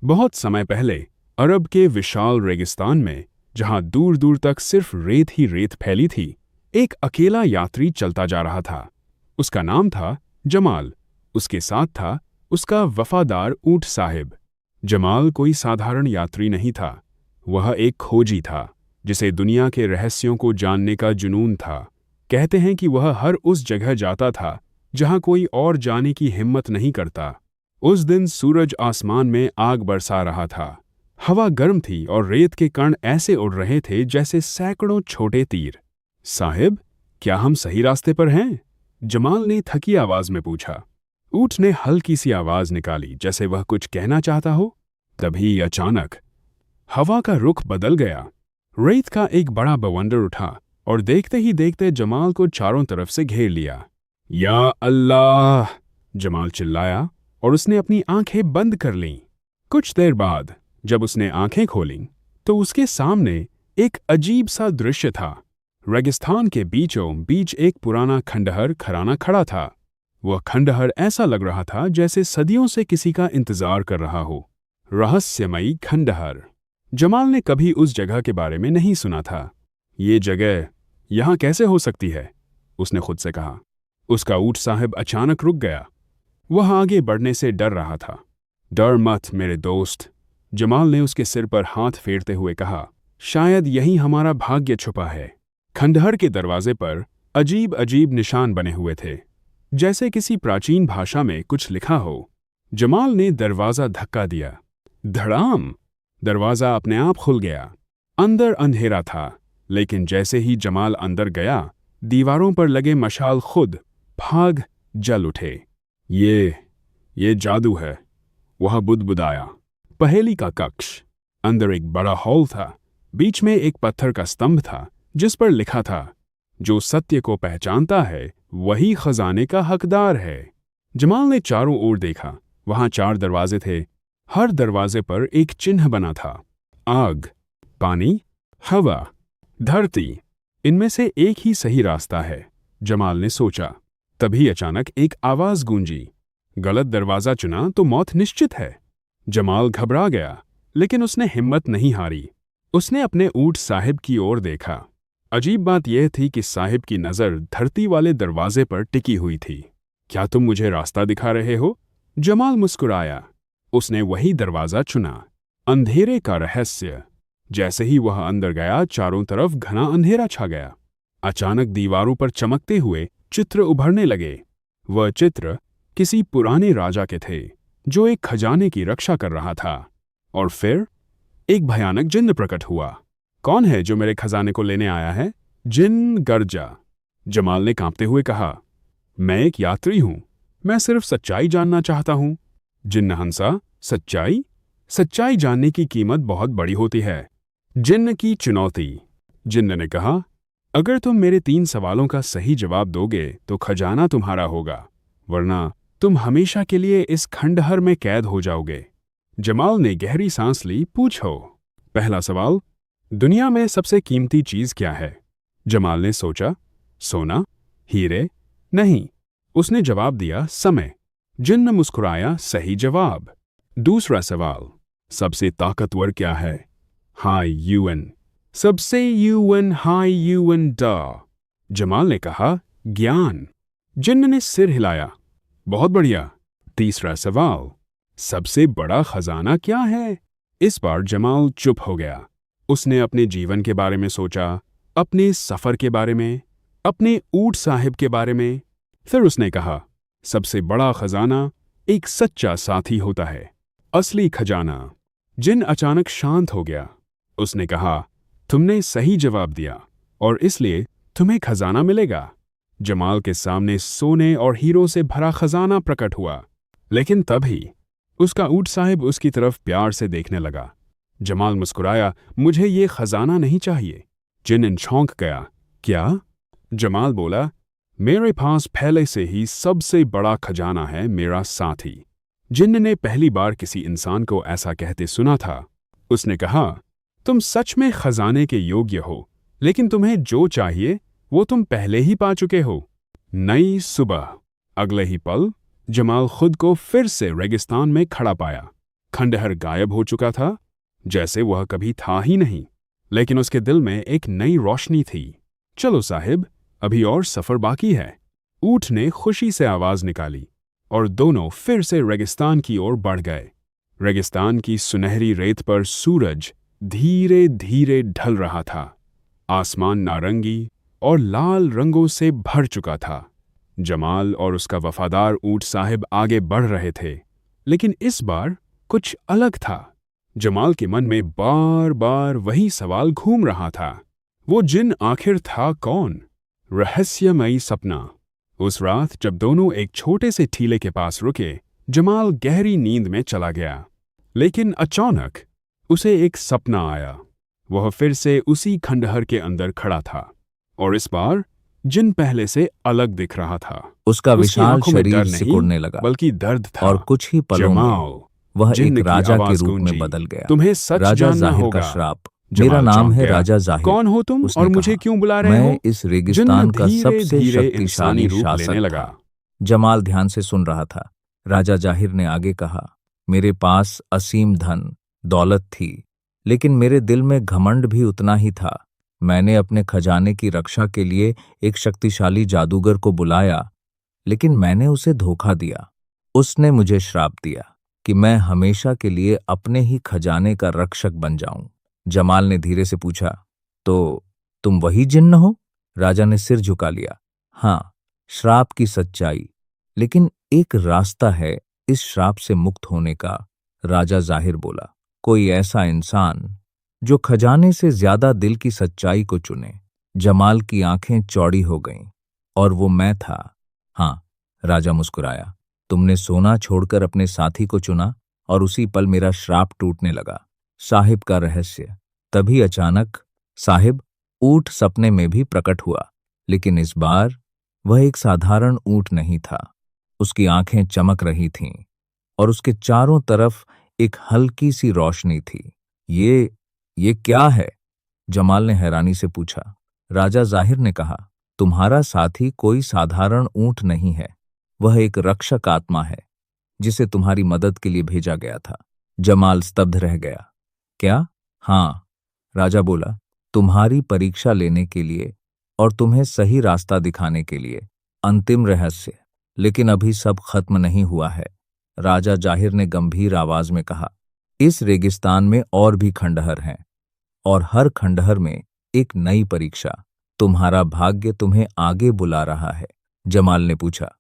बहुत समय पहले अरब के विशाल रेगिस्तान में, जहां दूर दूर तक सिर्फ रेत ही रेत फैली थी, एक अकेला यात्री चलता जा रहा था। उसका नाम था जमाल। उसके साथ था उसका वफादार ऊंट साहिब। जमाल कोई साधारण यात्री नहीं था। वह एक खोजी था जिसे दुनिया के रहस्यों को जानने का जुनून था। कहते हैं कि वह हर उस जगह जाता था जहां कोई और जाने की हिम्मत नहीं करता। उस दिन सूरज आसमान में आग बरसा रहा था। हवा गर्म थी और रेत के कण ऐसे उड़ रहे थे जैसे सैकड़ों छोटे तीर। साहिब, क्या हम सही रास्ते पर हैं? जमाल ने थकी आवाज में पूछा। ऊंट ने हल्की सी आवाज निकाली जैसे वह कुछ कहना चाहता हो। तभी अचानक हवा का रुख बदल गया। रेत का एक बड़ा बवंडर उठा और देखते ही देखते जमाल को चारों तरफ से घेर लिया। या अल्लाह! जमाल चिल्लाया और उसने अपनी आंखें बंद कर लीं। कुछ देर बाद जब उसने आंखें खोलीं तो उसके सामने एक अजीब सा दृश्य था। रेगिस्तान के बीचों बीच एक पुराना खंडहर खराना खड़ा था। वह खंडहर ऐसा लग रहा था जैसे सदियों से किसी का इंतजार कर रहा हो। रहस्यमयी खंडहर। जमाल ने कभी उस जगह के बारे में नहीं सुना था। ये जगह यहाँ कैसे हो सकती है? उसने खुद से कहा। उसका ऊंट साहिब अचानक रुक गया। वह आगे बढ़ने से डर रहा था। डर मत मेरे दोस्त, जमाल ने उसके सिर पर हाथ फेरते हुए कहा। शायद यही हमारा भाग्य छुपा है। खंडहर के दरवाजे पर अजीब अजीब निशान बने हुए थे, जैसे किसी प्राचीन भाषा में कुछ लिखा हो। जमाल ने दरवाजा धक्का दिया। धड़ाम! दरवाजा अपने आप खुल गया। अंदर अंधेरा था, लेकिन जैसे ही जमाल अंदर गया, दीवारों पर लगे मशाल खुद भाग जल उठे। ये जादू है, वह बुदबुदाया। पहेली का कक्ष। अंदर एक बड़ा हॉल था। बीच में एक पत्थर का स्तंभ था जिस पर लिखा था, जो सत्य को पहचानता है वही खजाने का हकदार है। जमाल ने चारों ओर देखा। वहां 4 दरवाजे थे। हर दरवाजे पर एक चिन्ह बना था। आग, पानी, हवा, धरती। इनमें से एक ही सही रास्ता है, जमाल ने सोचा। तभी अचानक एक आवाज गूंजी। गलत दरवाजा चुना तो मौत निश्चित है। जमाल घबरा गया, लेकिन उसने हिम्मत नहीं हारी। उसने अपने ऊंट साहिब की ओर देखा। अजीब बात यह थी कि साहिब की नज़र धरती वाले दरवाजे पर टिकी हुई थी। क्या तुम मुझे रास्ता दिखा रहे हो? जमाल मुस्कुराया। उसने वही दरवाजा चुना। अंधेरे का रहस्य। जैसे ही वह अंदर गया, चारों तरफ घना अंधेरा छा गया। अचानक दीवारों पर चमकते हुए चित्र उभरने लगे। वह चित्र किसी पुराने राजा के थे जो एक खजाने की रक्षा कर रहा था। और फिर एक भयानक जिन्न प्रकट हुआ। कौन है जो मेरे खजाने को लेने आया है? जिन्न गरजा। जमाल ने कांपते हुए कहा, मैं एक यात्री हूं, मैं सिर्फ सच्चाई जानना चाहता हूं। जिन्न हंसा। सच्चाई? सच्चाई जानने की कीमत बहुत बड़ी होती है। जिन्न की चुनौती। जिन्न ने कहा, अगर तुम मेरे 3 सवालों का सही जवाब दोगे तो खजाना तुम्हारा होगा, वरना तुम हमेशा के लिए इस खंडहर में कैद हो जाओगे। जमाल ने गहरी सांस ली। पूछो। पहला सवाल, दुनिया में सबसे कीमती चीज क्या है? जमाल ने सोचा। सोना? हीरे? नहीं। उसने जवाब दिया, समय। जिन्न मुस्कुराया। सही जवाब। दूसरा सवाल, सबसे ताकतवर क्या है? High UN. सबसे यूएन हाई यूएन ड। जमाल ने कहा, ज्ञान। जिन्न ने सिर हिलाया। बहुत बढ़िया। तीसरा सवाल, सबसे बड़ा खजाना क्या है? इस बार जमाल चुप हो गया। उसने अपने जीवन के बारे में सोचा, अपने सफर के बारे में, अपने ऊंट साहिब के बारे में। फिर उसने कहा, सबसे बड़ा खजाना एक सच्चा साथी होता है, असली खजाना। जिन्न अचानक शांत हो गया। उसने कहा, तुमने सही जवाब दिया और इसलिए तुम्हें खजाना मिलेगा। जमाल के सामने सोने और हीरो से भरा खजाना प्रकट हुआ। लेकिन तभी उसका ऊंट साहिब उसकी तरफ प्यार से देखने लगा। जमाल मुस्कुराया। मुझे ये खजाना नहीं चाहिए। जिन्न चौंक गया। क्या? जमाल बोला, मेरे पास पहले से ही सबसे बड़ा खजाना है, मेरा साथी। जिन्न ने पहली बार किसी इंसान को ऐसा कहते सुना था। उसने कहा, तुम सच में खजाने के योग्य हो, लेकिन तुम्हें जो चाहिए वो तुम पहले ही पा चुके हो। नई सुबह। अगले ही पल जमाल खुद को फिर से रेगिस्तान में खड़ा पाया। खंडहर गायब हो चुका था, जैसे वह कभी था ही नहीं। लेकिन उसके दिल में एक नई रोशनी थी। चलो साहिब, अभी और सफर बाकी है। ऊंट ने खुशी से आवाज निकाली और दोनों फिर से रेगिस्तान की ओर बढ़ गए। रेगिस्तान की सुनहरी रेत पर सूरज धीरे धीरे ढल रहा था। आसमान नारंगी और लाल रंगों से भर चुका था। जमाल और उसका वफादार ऊंट साहिब आगे बढ़ रहे थे, लेकिन इस बार कुछ अलग था। जमाल के मन में बार बार वही सवाल घूम रहा था, वो जिन आखिर था कौन? रहस्यमयी सपना। उस रात जब दोनों एक छोटे से टीले के पास रुके, जमाल गहरी नींद में चला गया। लेकिन अचानक उसे एक सपना आया। वह फिर से उसी खंडहर के अंदर खड़ा था, और इस बार जिन पहले से अलग दिख रहा था। उसका उसकी विशाल आंखों में शरीर डर नहीं, सिकुड़ने लगा, बल्कि दर्द था। और कुछ ही पलों में जमाल, वह जिन्न एक की राजा के आवाज रूप में गूंजी, बदल गया। तुम्हें सच राजा जानना जाहिर होगा। का श्राप। जमाल मेरा नाम चौंक है गया। राजा जाहिर। कौन हो तुम उसने और मुझे कहा, क्यों बुला रहे हो? मैं इस रेगिस्तान का जिन्न सबसे धीरे-धीरे शक्तिशाली इंसानी रूप शासक लेने लगा। था। जमाल ध्यान से सुन रहा था। राजा जाहिर ने आगे कहा, मेरे पास असीम धन दौलत थी, लेकिन मेरे दिल में घमंड भी उतना ही था। मैंने अपने खजाने की रक्षा के लिए एक शक्तिशाली जादूगर को बुलाया, लेकिन मैंने उसे धोखा दिया। उसने मुझे श्राप दिया कि मैं हमेशा के लिए अपने ही खजाने का रक्षक बन जाऊं। जमाल ने धीरे से पूछा, तो तुम वही जिन्न हो? राजा ने सिर झुका लिया। हाँ, श्राप की सच्चाई, लेकिन एक रास्ता है इस श्राप से मुक्त होने का। राजा जाहिर बोला, कोई ऐसा इंसान जो खजाने से ज्यादा दिल की सच्चाई को चुने। जमाल की आंखें चौड़ी हो गईं, और वो मैं था। हाँ, राजा मुस्कुराया, तुमने सोना छोड़कर अपने साथी को चुना, और उसी पल मेरा श्राप टूटने लगा। साहिब का रहस्य। तभी अचानक साहिब ऊंट सपने में भी प्रकट हुआ, लेकिन इस बार वह एक साधारण ऊंट नहीं था। उसकी आंखें चमक रही थीं, और उसके चारों तरफ एक हल्की सी रोशनी थी। ये क्या है? जमाल ने हैरानी से पूछा। राजा जाहिर ने कहा, तुम्हारा साथी कोई साधारण ऊंट नहीं है, वह एक रक्षक आत्मा है, जिसे तुम्हारी मदद के लिए भेजा गया था। जमाल स्तब्ध रह गया। क्या? हाँ, राजा बोला, तुम्हारी परीक्षा लेने के लिए और तुम्हें सही रास्ता दिखाने के लिए। अंतिम रहस्य। लेकिन अभी सब खत्म नहीं हुआ है। राजा जाहिर ने गंभीर आवाज में कहा, इस रेगिस्तान में और भी खंडहर हैं, और हर खंडहर में एक नई परीक्षा। तुम्हारा भाग्य तुम्हें आगे बुला रहा है। जमाल ने पूछा,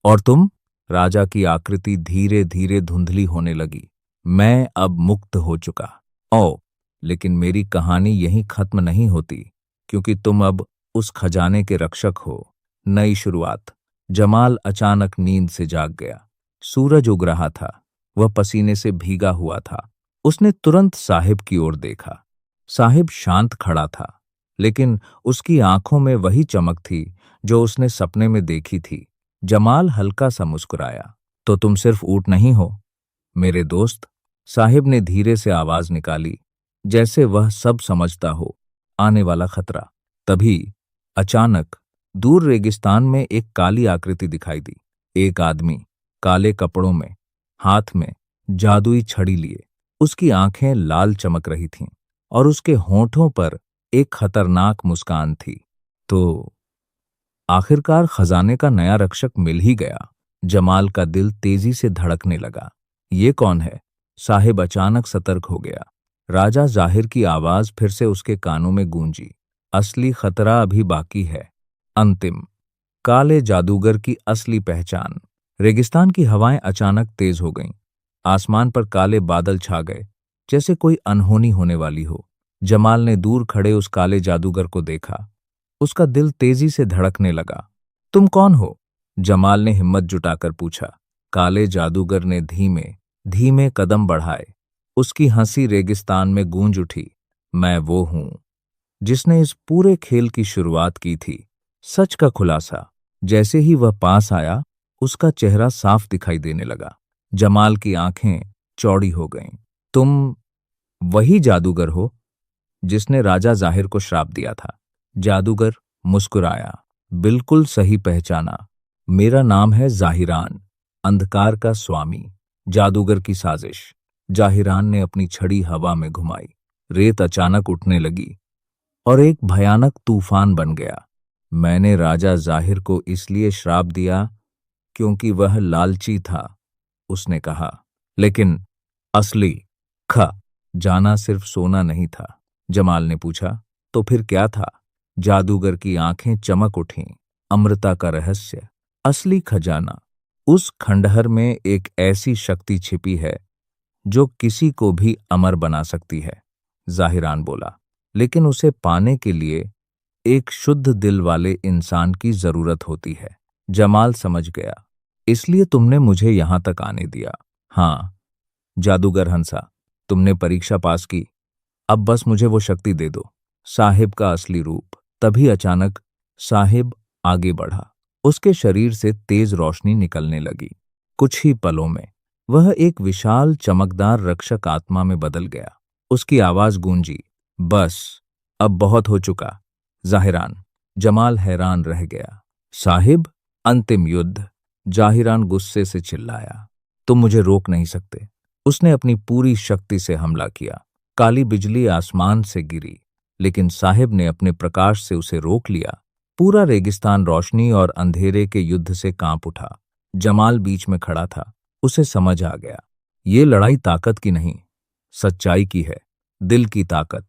और तुम? राजा की आकृति धीरे धीरे धुंधली होने लगी। मैं अब मुक्त हो चुका। ओ, लेकिन मेरी कहानी यहीं खत्म नहीं होती, क्योंकि तुम अब उस खजाने के रक्षक हो। नई शुरुआत। जमाल अचानक नींद से जाग गया। सूरज उग रहा था। वह पसीने से भीगा हुआ था। उसने तुरंत साहिब की ओर देखा। साहिब शांत खड़ा था, लेकिन उसकी आंखों में वही चमक थी जो उसने सपने में देखी थी। जमाल हल्का सा मुस्कुराया, तो तुम सिर्फ ऊंट नहीं हो मेरे दोस्त? साहिब ने धीरे से आवाज निकाली, जैसे वह सब समझता हो। आने वाला खतरा। तभी अचानक दूर रेगिस्तान में एक काली आकृति दिखाई दी। एक आदमी काले कपड़ों में, हाथ में जादुई छड़ी लिए। उसकी आंखें लाल चमक रही थीं, और उसके होंठों पर एक खतरनाक मुस्कान थी। तो आखिरकार खजाने का नया रक्षक मिल ही गया। जमाल का दिल तेजी से धड़कने लगा। ये कौन है? साहिब अचानक सतर्क हो गया। राजा जाहिर की आवाज फिर से उसके कानों में गूंजी। असली खतरा अभी बाकी है। अंतिम। काले जादूगर की असली पहचान। रेगिस्तान की हवाएं अचानक तेज हो गईं। आसमान पर काले बादल छा गए, जैसे कोई अनहोनी होने वाली हो। जमाल ने दूर खड़े उस काले जादूगर को देखा। उसका दिल तेजी से धड़कने लगा। तुम कौन हो? जमाल ने हिम्मत जुटाकर पूछा। काले जादूगर ने धीमे धीमे कदम बढ़ाए। उसकी हंसी रेगिस्तान में गूंज उठी। मैं वो हूं जिसने इस पूरे खेल की शुरुआत की थी। सच का खुलासा। जैसे ही वह पास आया, उसका चेहरा साफ दिखाई देने लगा। जमाल की आंखें चौड़ी हो गईं। तुम वही जादूगर हो जिसने राजा जाहिर को श्राप दिया था? जादूगर मुस्कुराया। बिल्कुल सही पहचाना। मेरा नाम है जाहिरान, अंधकार का स्वामी। जादूगर की साजिश। जाहिरान ने अपनी छड़ी हवा में घुमाई। रेत अचानक उठने लगी और एक भयानक तूफान बन गया। मैंने राजा जाहिर को इसलिए श्राप दिया क्योंकि वह लालची था, उसने कहा। लेकिन असली जाना सिर्फ सोना नहीं था, जमाल ने पूछा। तो फिर क्या था? जादूगर की आंखें चमक उठीं। अमृता का रहस्य, असली खजाना। उस खंडहर में एक ऐसी शक्ति छिपी है जो किसी को भी अमर बना सकती है, जाहिरान बोला। लेकिन उसे पाने के लिए एक शुद्ध दिल वाले इंसान की जरूरत होती है। जमाल समझ गया। इसलिए तुमने मुझे यहां तक आने दिया। हाँ जादूगर हंसा, तुमने परीक्षा पास की, अब बस मुझे वो शक्ति दे दो, साहिब का असली रूप। तभी अचानक साहिब आगे बढ़ा। उसके शरीर से तेज रोशनी निकलने लगी। कुछ ही पलों में वह एक विशाल चमकदार रक्षक आत्मा में बदल गया। उसकी आवाज गूंजी, बस अब बहुत हो चुका जाहिरान। जमाल हैरान रह गया। साहिब, अंतिम युद्ध, जाहिरान गुस्से से चिल्लाया। तुम मुझे रोक नहीं सकते। उसने अपनी पूरी शक्ति से हमला किया। काली बिजली आसमान से गिरी, लेकिन साहिब ने अपने प्रकाश से उसे रोक लिया। पूरा रेगिस्तान रोशनी और अंधेरे के युद्ध से कांप उठा। जमाल बीच में खड़ा था। उसे समझ आ गया, ये लड़ाई ताकत की नहीं, सच्चाई की है, दिल की ताकत।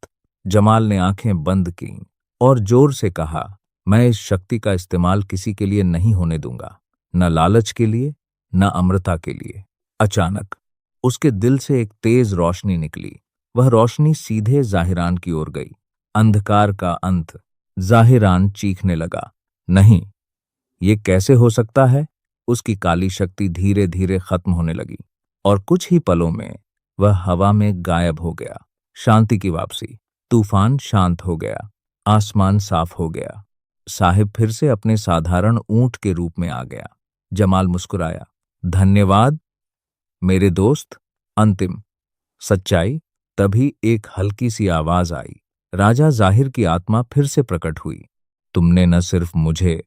जमाल ने आंखें बंद की और जोर से कहा, मैं इस शक्ति का इस्तेमाल किसी के लिए नहीं होने दूंगा, न लालच के लिए, न अमृता के लिए। अचानक उसके दिल से एक तेज रोशनी निकली। वह रोशनी सीधे जाहिरान की ओर गई। अंधकार का अंत। जाहिरान चीखने लगा, नहीं, ये कैसे हो सकता है? उसकी काली शक्ति धीरे धीरे खत्म होने लगी और कुछ ही पलों में वह हवा में गायब हो गया। शांति की वापसी। तूफान शांत हो गया। आसमान साफ हो गया। साहिब फिर से अपने साधारण ऊंट के रूप में आ गया। जमाल मुस्कुराया, धन्यवाद मेरे दोस्त। अंतिम सच्चाई। तभी एक हल्की सी आवाज आई। राजा जाहिर की आत्मा फिर से प्रकट हुई। तुमने न सिर्फ मुझे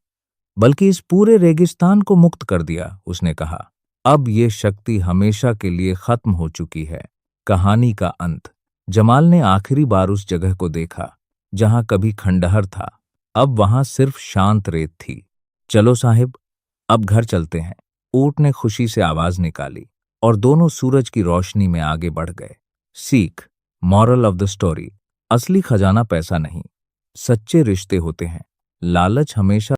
बल्कि इस पूरे रेगिस्तान को मुक्त कर दिया, उसने कहा। अब ये शक्ति हमेशा के लिए खत्म हो चुकी है। कहानी का अंत। जमाल ने आखिरी बार उस जगह को देखा जहां कभी खंडहर था। अब वहां सिर्फ शांत रेत थी। चलो साहिब, अब घर चलते हैं। ऊंट ने खुशी से आवाज निकाली और दोनों सूरज की रोशनी में आगे बढ़ गए। सीख, मॉरल ऑफ द स्टोरी, असली खजाना पैसा नहीं, सच्चे रिश्ते होते हैं। लालच हमेशा